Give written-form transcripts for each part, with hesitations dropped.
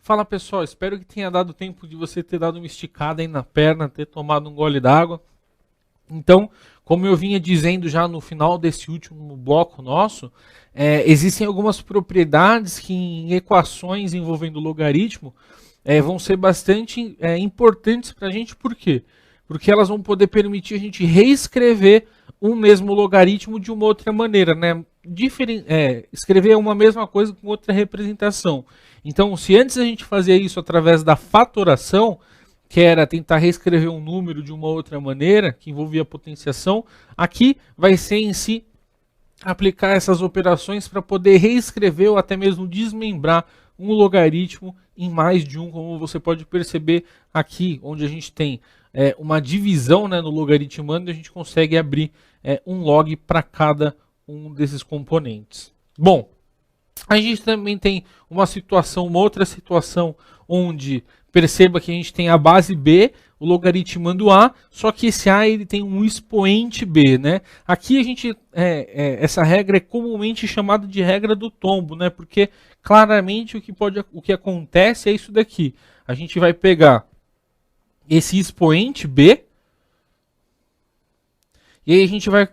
Fala pessoal, espero que tenha dado tempo de você ter dado uma esticada aí na perna, ter tomado um gole d'água. Então, como eu vinha dizendo já no final desse último bloco nosso, existem algumas propriedades que em equações envolvendo logaritmo vão ser bastante importantes para a gente. Por quê? Porque elas vão poder permitir a gente reescrever um mesmo logaritmo de uma outra maneira, né? Escrever uma mesma coisa com outra representação. Então, se antes a gente fazia isso através da fatoração, que era tentar reescrever um número de uma outra maneira, que envolvia potenciação, aqui vai ser em si aplicar essas operações para poder reescrever ou até mesmo desmembrar um logaritmo em mais de um, como você pode perceber aqui, onde a gente tem uma divisão, né, no logaritmando, a gente consegue abrir um log para cada um desses componentes. Bom, a gente também tem uma outra situação onde perceba que a gente tem a base B, o logaritmando A, só que esse A ele tem um expoente B, né? Aqui a gente essa regra é comumente chamada de regra do tombo, né? Porque claramente o que acontece é isso daqui. A gente vai pegar esse expoente B e aí a gente vai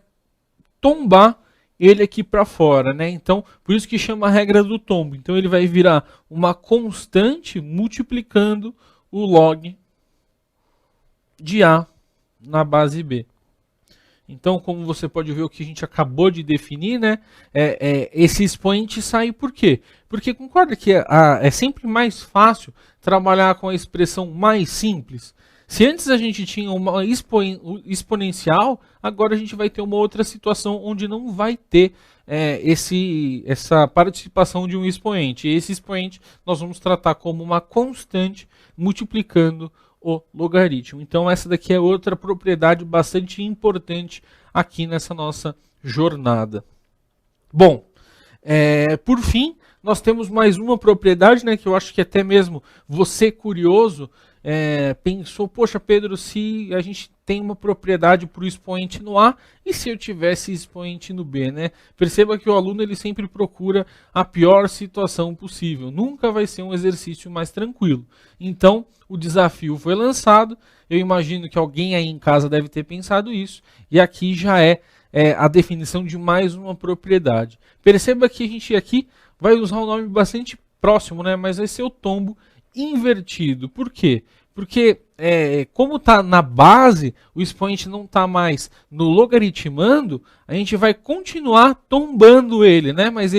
tombar ele aqui para fora, né? Então, por isso que chama a regra do tombo. Então, ele vai virar uma constante multiplicando o log de A na base B. Então, como você pode ver o que a gente acabou de definir, né? Esse expoente sai por quê? Porque concorda que é sempre mais fácil trabalhar com a expressão mais simples. Se antes a gente tinha uma exponencial, agora a gente vai ter uma outra situação onde não vai ter essa participação de um expoente. E esse expoente nós vamos tratar como uma constante multiplicando o logaritmo. Então essa daqui é outra propriedade bastante importante aqui nessa nossa jornada. Bom, por fim, nós temos mais uma propriedade, né, que eu acho que até mesmo você curioso pensou, poxa Pedro, se a gente tem uma propriedade para o expoente no A, e se eu tivesse expoente no B, né? Perceba que o aluno ele sempre procura a pior situação possível, nunca vai ser um exercício mais tranquilo. Então, o desafio foi lançado, eu imagino que alguém aí em casa deve ter pensado isso, e aqui já a definição de mais uma propriedade. Perceba que a gente aqui vai usar um nome bastante próximo, né? Mas vai ser o tombo invertido. Por quê? Porque como está na base, o expoente não está mais no logaritmando, a gente vai continuar tombando ele, né? Mas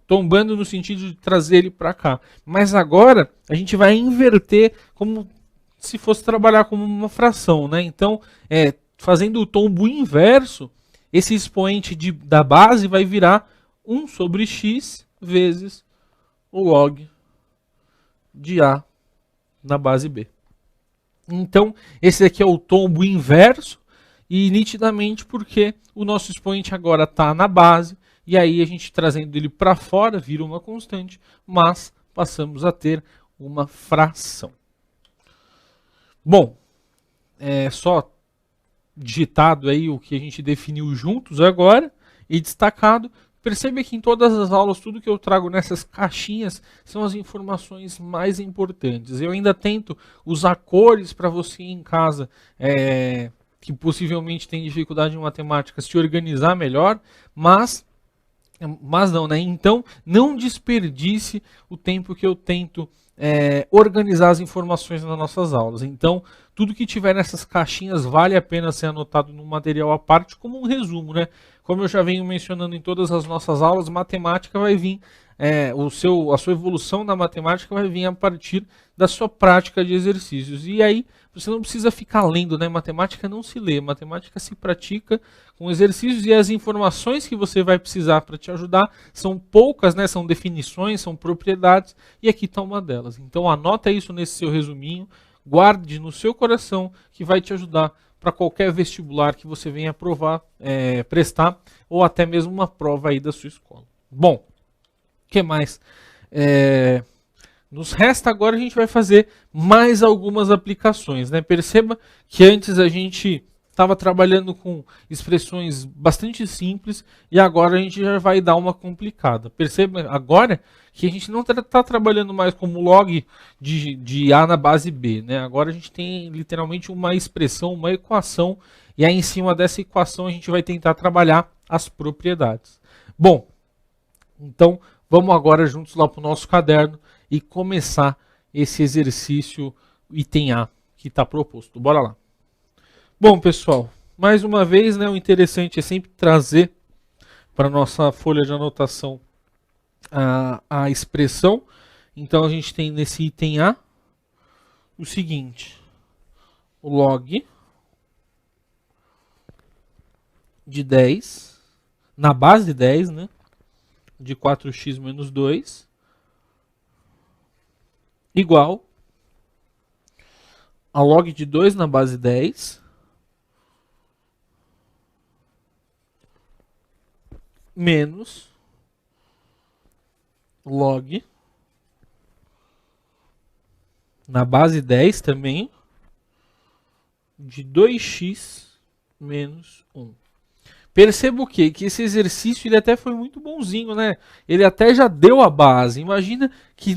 tombando no sentido de trazer ele para cá. Mas agora a gente vai inverter como se fosse trabalhar como uma fração, né? Então, fazendo o tombo inverso, esse expoente da base vai virar 1 sobre x vezes o log de A na base B. Então, esse aqui é o tombo inverso, e nitidamente porque o nosso expoente agora está na base, e aí a gente trazendo ele para fora vira uma constante, mas passamos a ter uma fração. Bom, só digitado aí o que a gente definiu juntos agora e destacado. Percebe que em todas as aulas, tudo que eu trago nessas caixinhas são as informações mais importantes. Eu ainda tento usar cores para você em casa, que possivelmente tem dificuldade em matemática, se organizar melhor, mas não, né? Então, não desperdice o tempo que eu tento organizar as informações nas nossas aulas. Então, tudo que tiver nessas caixinhas vale a pena ser anotado num material à parte, como um resumo, né? Como eu já venho mencionando em todas as nossas aulas, matemática vai vir, a sua evolução na matemática vai vir a partir da sua prática de exercícios. E aí, você não precisa ficar lendo, né? Matemática não se lê, matemática se pratica com exercícios, e as informações que você vai precisar para te ajudar são poucas, né? São definições, são propriedades, e aqui está uma delas. Então anota isso nesse seu resuminho, guarde no seu coração, que vai te ajudar para qualquer vestibular que você venha prestar, ou até mesmo uma prova aí da sua escola. Bom, o que mais? Nos resta agora a gente vai fazer mais algumas aplicações, né? Perceba que antes a gente estava trabalhando com expressões bastante simples e agora a gente já vai dar uma complicada. Perceba agora que a gente não está trabalhando mais como log de A na base B, né? Agora a gente tem literalmente uma expressão, uma equação, e aí em cima dessa equação a gente vai tentar trabalhar as propriedades. Bom, então vamos agora juntos lá para o nosso caderno e começar esse exercício item A que está proposto. Bora lá. Bom, pessoal, mais uma vez, né, o interessante é sempre trazer para a nossa folha de anotação a expressão. Então a gente tem nesse item A o seguinte: o log de 10, na base 10, né, de 4x menos 2, igual a log de 2 na base 10 menos log na base 10 também de 2x menos 1. Perceba o quê? Que esse exercício ele até foi muito bonzinho, né? Ele até já deu a base. Imagina que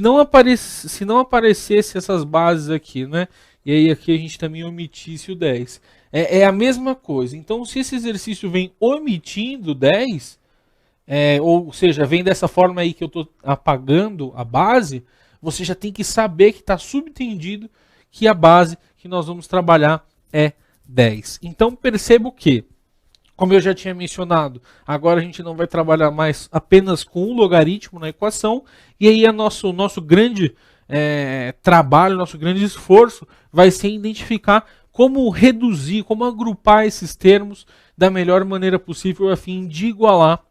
se não aparecesse essas bases aqui, né? E aí aqui a gente também omitisse o 10. É a mesma coisa. Então, se esse exercício vem omitindo 10, ou seja, vem dessa forma aí que eu estou apagando a base, você já tem que saber que está subentendido que a base que nós vamos trabalhar é 10. Então, perceba o quê? Como eu já tinha mencionado, agora a gente não vai trabalhar mais apenas com o logaritmo na equação, e aí o nosso grande trabalho, nosso grande esforço vai ser identificar como reduzir, como agrupar esses termos da melhor maneira possível a fim de igualar,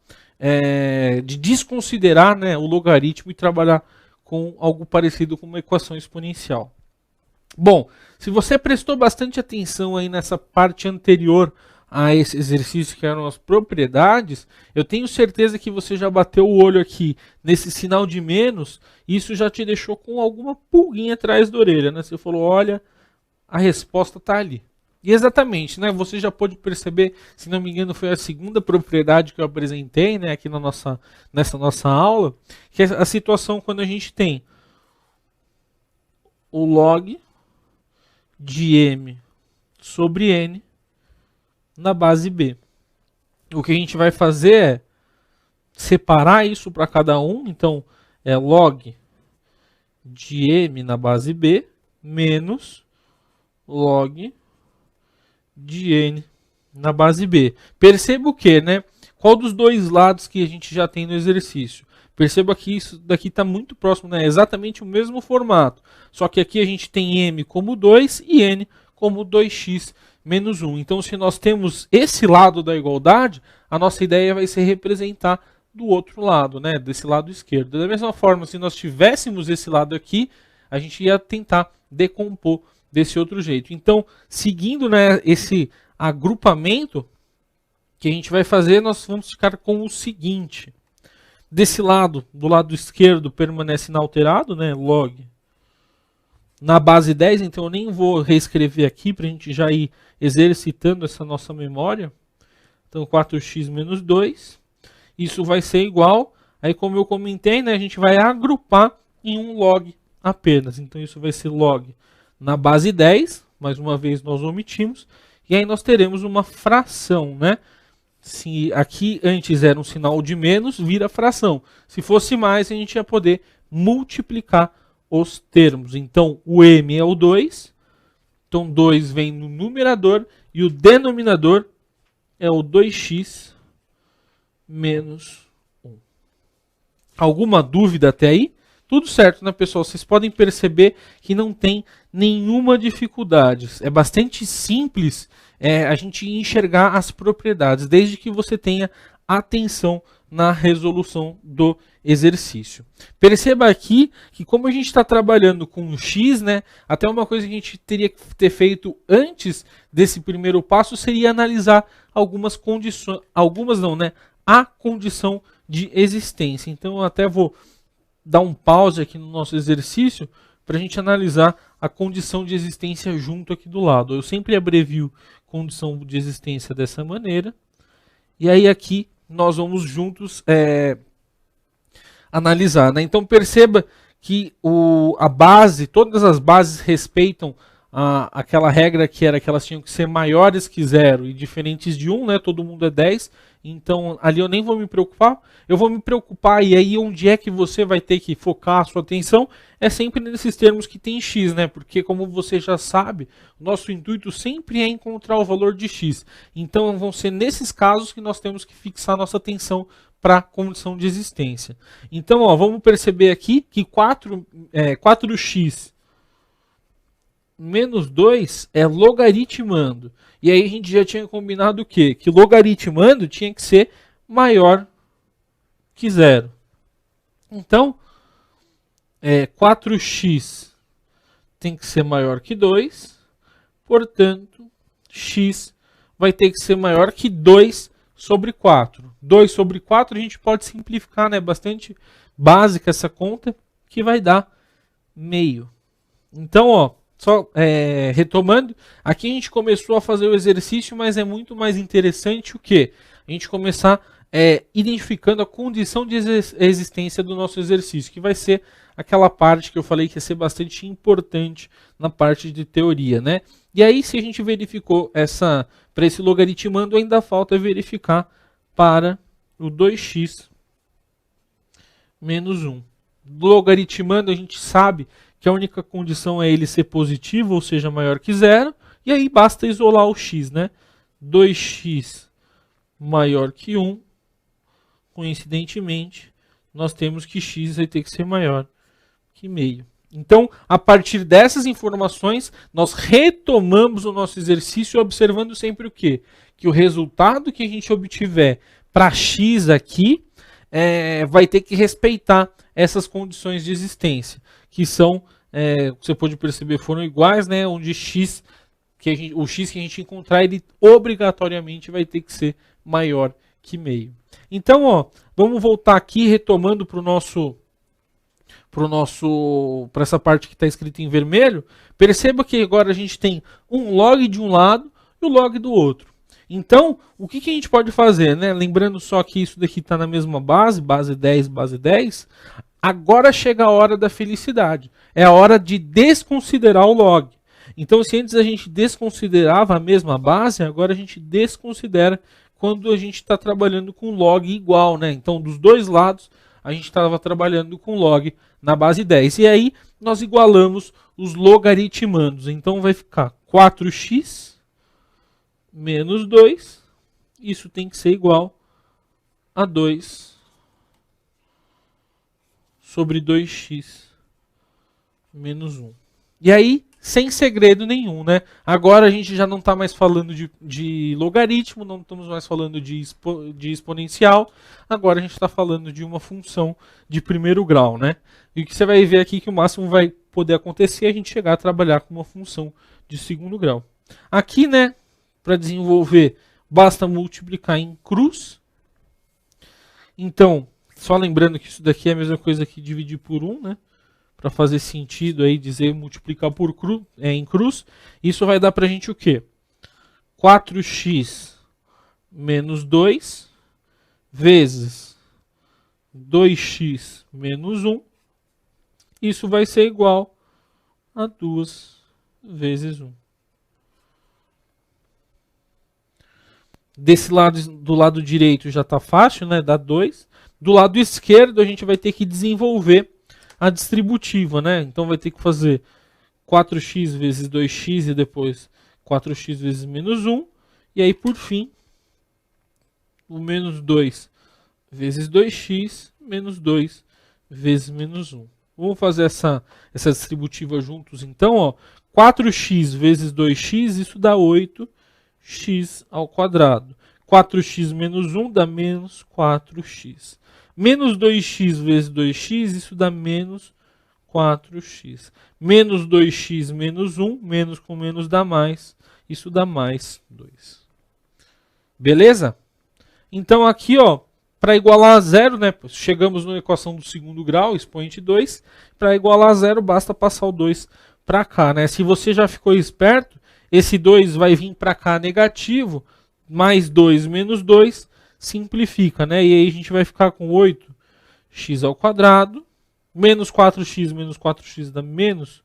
de desconsiderar, né, o logaritmo e trabalhar com algo parecido com uma equação exponencial. Bom, se você prestou bastante atenção aí nessa parte anterior a esse exercício que eram as propriedades, eu tenho certeza que você já bateu o olho aqui nesse sinal de menos, e isso já te deixou com alguma pulguinha atrás da orelha, né? Você falou, olha, a resposta está ali. E exatamente, né? Você já pode perceber, se não me engano, foi a segunda propriedade que eu apresentei, né, aqui nessa nossa aula, que é a situação quando a gente tem o log de m sobre n na base B. O que a gente vai fazer é separar isso para cada um. Então, é log de m na base B menos log de n na base B. Perceba o que, né? Qual dos dois lados que a gente já tem no exercício? Perceba que isso daqui está muito próximo, né? É exatamente o mesmo formato. Só que aqui a gente tem m como 2 e n como 2x menos 1. Então, se nós temos esse lado da igualdade, a nossa ideia vai ser representar do outro lado, né? Desse lado esquerdo. Da mesma forma, se nós tivéssemos esse lado aqui, a gente ia tentar decompor desse outro jeito. Então, seguindo, né, esse agrupamento que a gente vai fazer, nós vamos ficar com o seguinte. Desse lado, do lado esquerdo, permanece inalterado, né? Log na base 10, então eu nem vou reescrever aqui para a gente já ir exercitando essa nossa memória. Então 4x menos 2, isso vai ser igual, aí como eu comentei, né, a gente vai agrupar em um log apenas. Então isso vai ser log na base 10, mais uma vez nós omitimos, e aí nós teremos uma fração, né? Se aqui antes era um sinal de menos, vira fração. Se fosse mais, a gente ia poder multiplicar os termos. Então, o m é o 2. Então, 2 vem no numerador e o denominador é o 2x menos 1. Alguma dúvida até aí? Tudo certo, né, pessoal? Vocês podem perceber que não tem nenhuma dificuldade. É bastante simples a gente enxergar as propriedades, desde que você tenha atenção na resolução do exercício. Perceba aqui que como a gente está trabalhando com x, né, até uma coisa que a gente teria que ter feito antes desse primeiro passo seria analisar algumas condições, algumas não, né, a condição de existência. Então eu até vou dar um pause aqui no nosso exercício para a gente analisar a condição de existência junto aqui do lado. Eu sempre abrevio condição de existência dessa maneira. E aí aqui nós vamos juntos analisar, né? Então perceba que a base, todas as bases respeitam aquela regra que era que elas tinham que ser maiores que 0 e diferentes de 1, né? Todo mundo é 10. Então ali eu nem vou me preocupar. Eu vou me preocupar, e aí onde é que você vai ter que focar a sua atenção é sempre nesses termos que tem x, né? Porque como você já sabe, o nosso intuito sempre é encontrar o valor de x. Então vão ser nesses casos que nós temos que fixar nossa atenção para a condição de existência. Então, ó, vamos perceber aqui que 4x menos 2 é logaritmando. E aí a gente já tinha combinado o quê? Que logaritmando tinha que ser maior que 0. Então, 4x tem que ser maior que 2. Portanto, x vai ter que ser maior que 2 sobre 4. 2 sobre 4 a gente pode simplificar, né? Bastante básica essa conta, que vai dar meio. Então, ó, só retomando, aqui a gente começou a fazer o exercício, mas é muito mais interessante o quê? A gente começar identificando a condição de existência do nosso exercício, que vai ser aquela parte que eu falei que ia ser bastante importante na parte de teoria, né? E aí, se a gente verificou para esse logaritmando, ainda falta verificar para o 2x menos 1. Logaritmando, a gente sabe que a única condição é ele ser positivo, ou seja, maior que 0. E aí basta isolar o x, né? 2x maior que 1. Coincidentemente, nós temos que x vai ter que ser maior que meio. Então, a partir dessas informações, nós retomamos o nosso exercício observando sempre o quê? Que o resultado que a gente obtiver para x aqui vai ter que respeitar essas condições de existência, que são, você pode perceber, foram iguais, né? Onde o x que a gente encontrar, ele obrigatoriamente vai ter que ser maior que meio. Então, ó, vamos voltar aqui retomando para essa parte que está escrita em vermelho. Perceba que agora a gente tem um log de um lado e o log do outro. Então, o que a gente pode fazer, né? Lembrando só que isso daqui está na mesma base 10, base 10. Agora chega a hora da felicidade. É a hora de desconsiderar o log. Então, se antes a gente desconsiderava a mesma base, agora a gente desconsidera quando a gente está trabalhando com log igual, né? Então, dos dois lados, a gente estava trabalhando com log na base 10. E aí, nós igualamos os logaritmandos. Então, vai ficar 4x menos 2. Isso tem que ser igual a 2 sobre 2x menos 1. E aí, sem segredo nenhum, né? Agora a gente já não está mais falando de logaritmo, não estamos mais falando de exponencial. Agora a gente está falando de uma função de primeiro grau, né? E o que você vai ver aqui que o máximo vai poder acontecer é a gente chegar a trabalhar com uma função de segundo grau. Aqui, né, para desenvolver, basta multiplicar em cruz. Então, só lembrando que isso daqui é a mesma coisa que dividir por 1, né? Para fazer sentido aí dizer multiplicar por em cruz. Isso vai dar para a gente o quê? 4x menos 2 vezes 2x menos 1. Isso vai ser igual a 2 vezes 1. Desse lado, do lado direito já está fácil, né? Dá 2. Do lado esquerdo a gente vai ter que desenvolver a distributiva, né? Então vai ter que fazer 4x vezes 2x e depois 4x vezes menos 1. E aí, por fim, o menos 2 vezes 2x menos 2 vezes menos 1. Vamos fazer essa distributiva juntos, então, ó. 4x vezes 2x, isso dá 8x ao quadrado. 4x menos 1 dá menos 4x. Menos 2x vezes 2x, isso dá menos 4x. Menos 2x menos 1, menos com menos dá mais, isso dá mais 2. Beleza? Então aqui, ó, para igualar a zero, né, chegamos na equação do segundo grau, expoente 2. Para igualar a zero, basta passar o 2 para cá, né? Se você já ficou esperto, Esse 2 vai vir para cá negativo, mais 2 menos 2, simplifica, né? E aí a gente vai ficar com 8x ao quadrado, menos 4x dá menos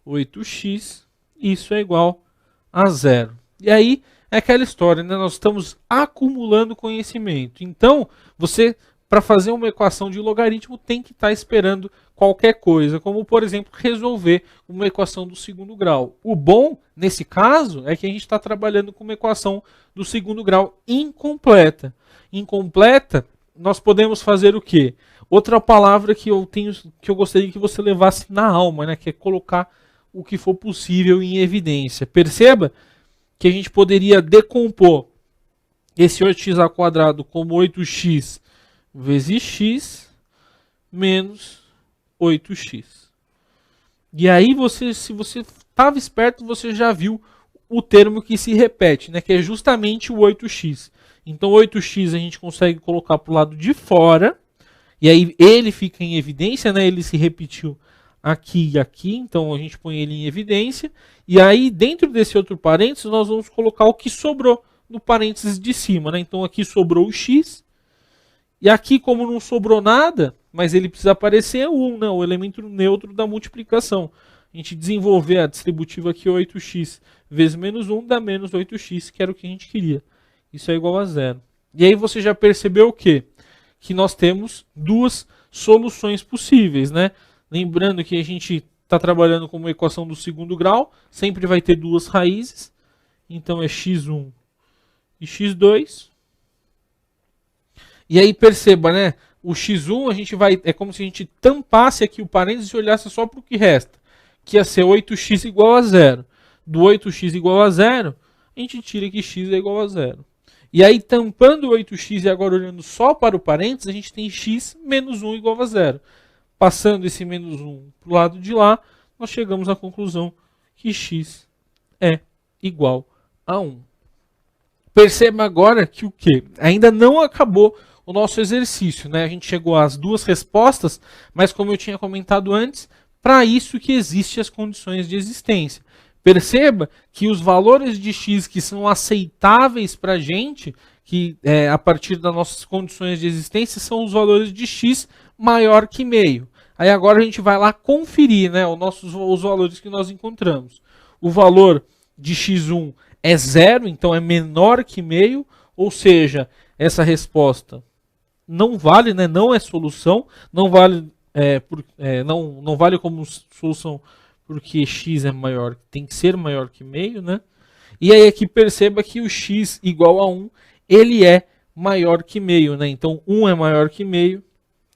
8x, isso é igual a zero. E aí é aquela história, né? Nós estamos acumulando conhecimento. Então, você, para fazer uma equação de logaritmo, tem que estar esperando qualquer coisa, como, por exemplo, resolver uma equação do segundo grau. O bom, nesse caso, é que a gente está trabalhando com uma equação do segundo grau incompleta. Incompleta, nós podemos fazer o quê? Outra palavra que eu gostaria que você levasse na alma, né? Que é colocar o que for possível em evidência. Perceba que a gente poderia decompor esse 8x ao quadrado como 8x vezes x menos 8x. E aí, se você estava esperto, você já viu o termo que se repete, né? Que é justamente o 8x. Então, 8x a gente consegue colocar para o lado de fora, e aí ele fica em evidência, né? Ele se repetiu aqui e aqui, então a gente põe ele em evidência. E aí, dentro desse outro parênteses, nós vamos colocar o que sobrou no parênteses de cima, né? Então, aqui sobrou o x. E aqui, como não sobrou nada, mas ele precisa aparecer, é o 1, né? O elemento neutro da multiplicação. A gente desenvolver a distributiva aqui, 8x vezes menos 1, dá menos 8x, que era o que a gente queria. Isso é igual a zero. E aí você já percebeu o quê? Que nós temos duas soluções possíveis, né? Lembrando que a gente está trabalhando com uma equação do segundo grau, sempre vai ter duas raízes. Então é x1 e x2. E aí perceba, né? O x1 a gente vai, é como se a gente tampasse aqui o parênteses e olhasse só para o que resta, que ia ser 8x igual a zero. Do 8x igual a zero, a gente tira que x é igual a zero. E aí, tampando o 8x e agora olhando só para o parênteses, a gente tem x menos 1 igual a zero. Passando esse menos 1 para o lado de lá, nós chegamos à conclusão que x é igual a 1. Perceba agora que o quê? Ainda não acabou o nosso exercício, né? A gente chegou às duas respostas, mas como eu tinha comentado antes, para isso que existem as condições de existência. Perceba que os valores de x que são aceitáveis para a gente, que a partir das nossas condições de existência, são os valores de x maior que meio. Aí agora a gente vai lá conferir, né, os valores que nós encontramos. O valor de x1 é zero, então é menor que meio, ou seja, essa resposta não vale, né, não é solução, não vale, não vale como solução porque x é maior, tem que ser maior que meio, né? E aí aqui perceba que o x igual a 1, ele é maior que meio, né? Então 1 é maior que meio,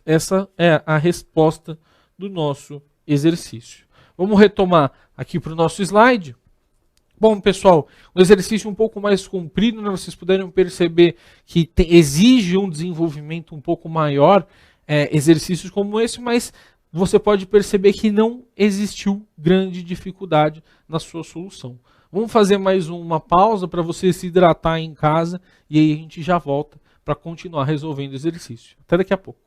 essa é a resposta do nosso exercício. Vamos retomar aqui para o nosso slide. Bom, pessoal, um exercício um pouco mais comprido, né? Vocês puderam perceber que exige um desenvolvimento um pouco maior, exercícios como esse, mas você pode perceber que não existiu grande dificuldade na sua solução. Vamos fazer mais uma pausa para você se hidratar em casa e aí a gente já volta para continuar resolvendo o exercício. Até daqui a pouco.